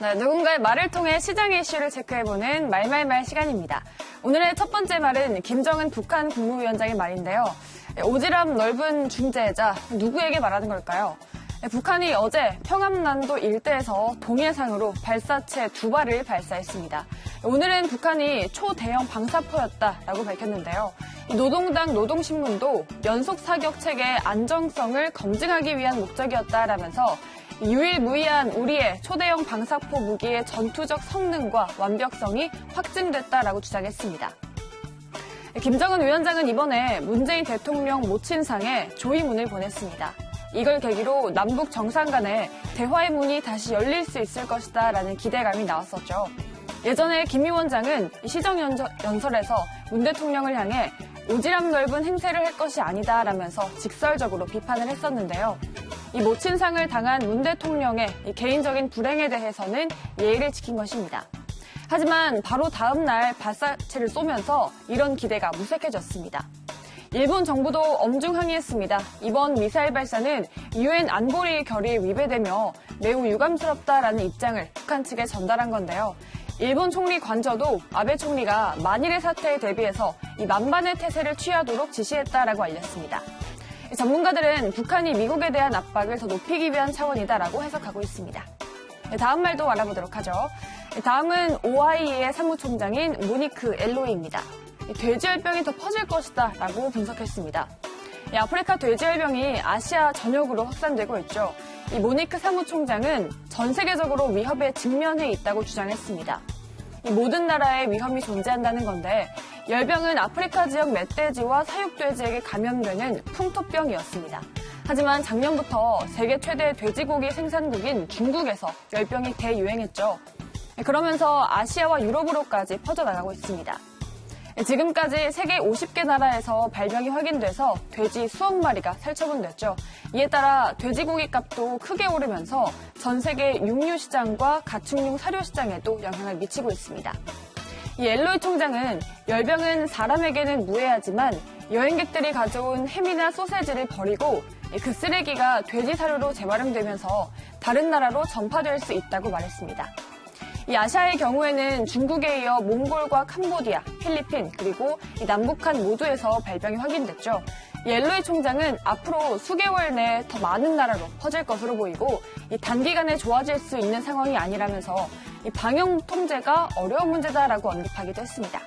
네, 누군가의 말을 통해 시장의 이슈를 체크해보는 말말말 시간입니다. 오늘의 첫 번째 말은 김정은 북한 국무위원장의 말인데요. 오지랖 넓은 중재자, 누구에게 말하는 걸까요? 북한이 어제 평안남도 일대에서 동해상으로 발사체 2발을 발사했습니다. 오늘은 북한이 초대형 방사포였다라고 밝혔는데요. 노동당 노동신문도 연속 사격 체계의 안정성을 검증하기 위한 목적이었다라면서 유일무이한 우리의 초대형 방사포 무기의 전투적 성능과 완벽성이 확증됐다라고 주장했습니다. 김정은 위원장은 이번에 문재인 대통령 모친상에 조의문을 보냈습니다. 이걸 계기로 남북 정상 간의 대화의 문이 다시 열릴 수 있을 것이다 라는 기대감이 나왔었죠. 예전에 김 위원장은 시정연설에서 문 대통령을 향해 오지랖 넓은 행세를 할 것이 아니다 라면서 직설적으로 비판을 했었는데요. 이 모친상을 당한 문 대통령의 개인적인 불행에 대해서는 예의를 지킨 것입니다. 하지만 바로 다음 날 발사체를 쏘면서 이런 기대가 무색해졌습니다. 일본 정부도 엄중 항의했습니다. 이번 미사일 발사는 유엔 안보리 결의에 위배되며 매우 유감스럽다라는 입장을 북한 측에 전달한 건데요. 일본 총리 관저도 아베 총리가 만일의 사태에 대비해서 이 만반의 태세를 취하도록 지시했다라고 알렸습니다. 전문가들은 북한이 미국에 대한 압박을 더 높이기 위한 차원이다라고 해석하고 있습니다. 다음 말도 알아보도록 하죠. 다음은 OIE의 사무총장인 모니크 엘로이입니다. 돼지열병이 더 퍼질 것이다 라고 분석했습니다. 아프리카 돼지열병이 아시아 전역으로 확산되고 있죠. 이 모니크 사무총장은 전 세계적으로 위협에 직면해 있다고 주장했습니다. 이 모든 나라에 위험이 존재한다는 건데 열병은 아프리카 지역 멧돼지와 사육돼지에게 감염되는 풍토병이었습니다. 하지만 작년부터 세계 최대 돼지고기 생산국인 중국에서 열병이 대유행했죠. 그러면서 아시아와 유럽으로까지 퍼져나가고 있습니다. 지금까지 세계 50개 나라에서 발병이 확인돼서 돼지 수억 마리가 살처분됐죠. 이에 따라 돼지고기 값도 크게 오르면서 전 세계 육류 시장과 가축용 사료 시장에도 영향을 미치고 있습니다. 이 엘로이 총장은 열병은 사람에게는 무해하지만 여행객들이 가져온 햄이나 소세지를 버리고 그 쓰레기가 돼지 사료로 재활용되면서 다른 나라로 전파될 수 있다고 말했습니다. 이 아시아의 경우에는 중국에 이어 몽골과 캄보디아, 필리핀, 그리고 이 남북한 모두에서 발병이 확인됐죠. 이 엘로이 총장은 앞으로 수개월 내에 더 많은 나라로 퍼질 것으로 보이고 이 단기간에 좋아질 수 있는 상황이 아니라면서 이 방역 통제가 어려운 문제다라고 언급하기도 했습니다.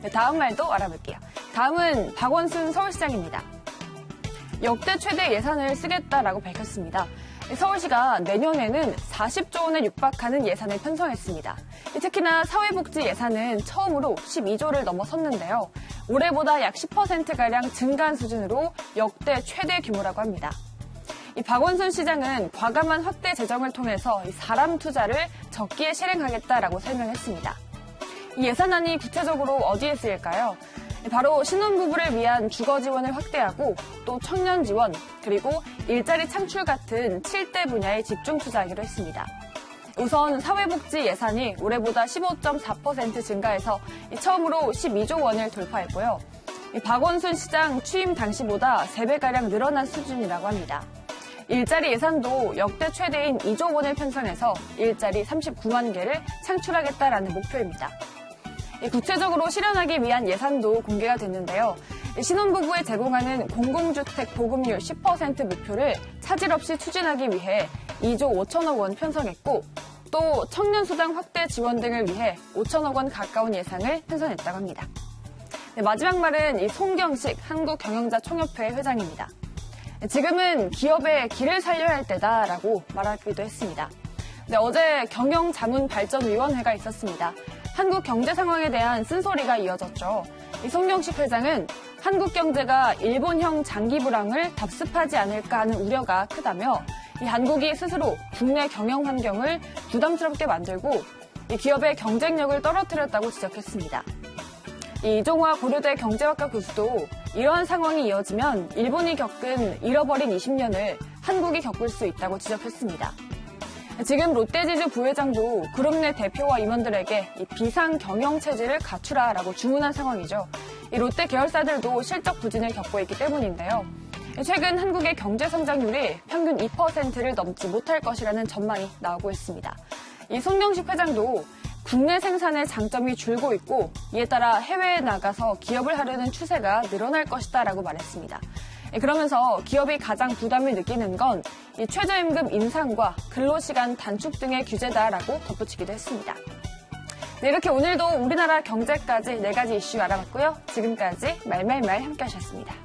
네, 다음 말도 알아볼게요. 다음은 박원순 서울시장입니다. 역대 최대 예산을 쓰겠다라고 밝혔습니다. 서울시가 내년에는 40조 원에 육박하는 예산을 편성했습니다. 특히나 사회복지 예산은 처음으로 12조를 넘어섰는데요. 올해보다 약 10%가량 증가한 수준으로 역대 최대 규모라고 합니다. 이 박원순 시장은 과감한 확대 재정을 통해서 이 사람 투자를 적기에 실행하겠다라고 설명했습니다. 이 예산안이 구체적으로 어디에 쓰일까요? 바로 신혼부부를 위한 주거 지원을 확대하고 또 청년 지원 그리고 일자리 창출 같은 7대 분야에 집중 투자하기로 했습니다. 우선 사회복지 예산이 올해보다 15.4% 증가해서 처음으로 12조 원을 돌파했고요. 박원순 시장 취임 당시보다 3배가량 늘어난 수준이라고 합니다. 일자리 예산도 역대 최대인 2조 원을 편성해서 일자리 39만 개를 창출하겠다라는 목표입니다. 구체적으로 실현하기 위한 예산도 공개가 됐는데요. 신혼부부에 제공하는 공공주택 보급률 10% 목표를 차질 없이 추진하기 위해 2조 5천억 원 편성했고 또 청년수당 확대 지원 등을 위해 5천억 원 가까운 예산을 편성했다고 합니다. 네, 마지막 말은 이 송경식 한국경영자총협회 회장입니다. 지금은 기업의 길을 살려야 할 때다라고 말하기도 했습니다. 네, 어제 경영자문발전위원회가 있었습니다. 한국 경제 상황에 대한 쓴소리가 이어졌죠. 이 송경식 회장은 한국 경제가 일본형 장기 불황을 답습하지 않을까 하는 우려가 크다며 이 한국이 스스로 국내 경영 환경을 부담스럽게 만들고 이 기업의 경쟁력을 떨어뜨렸다고 지적했습니다. 이종화 고려대 경제학과 교수도 이러한 상황이 이어지면 일본이 겪은 잃어버린 20년을 한국이 겪을 수 있다고 지적했습니다. 지금 롯데지주 부회장도 그룹 내 대표와 임원들에게 이 비상 경영 체제를 갖추라라고 주문한 상황이죠. 이 롯데 계열사들도 실적 부진을 겪고 있기 때문인데요. 최근 한국의 경제 성장률이 평균 2%를 넘지 못할 것이라는 전망이 나오고 있습니다. 이 손경식 회장도 국내 생산의 장점이 줄고 있고 이에 따라 해외에 나가서 기업을 하려는 추세가 늘어날 것이다라고 말했습니다. 그러면서 기업이 가장 부담을 느끼는 건 이 최저임금 인상과 근로시간 단축 등의 규제다라고 덧붙이기도 했습니다. 네, 이렇게 오늘도 우리나라 경제까지 4가지 이슈 알아봤고요. 지금까지 말말말 함께 하셨습니다.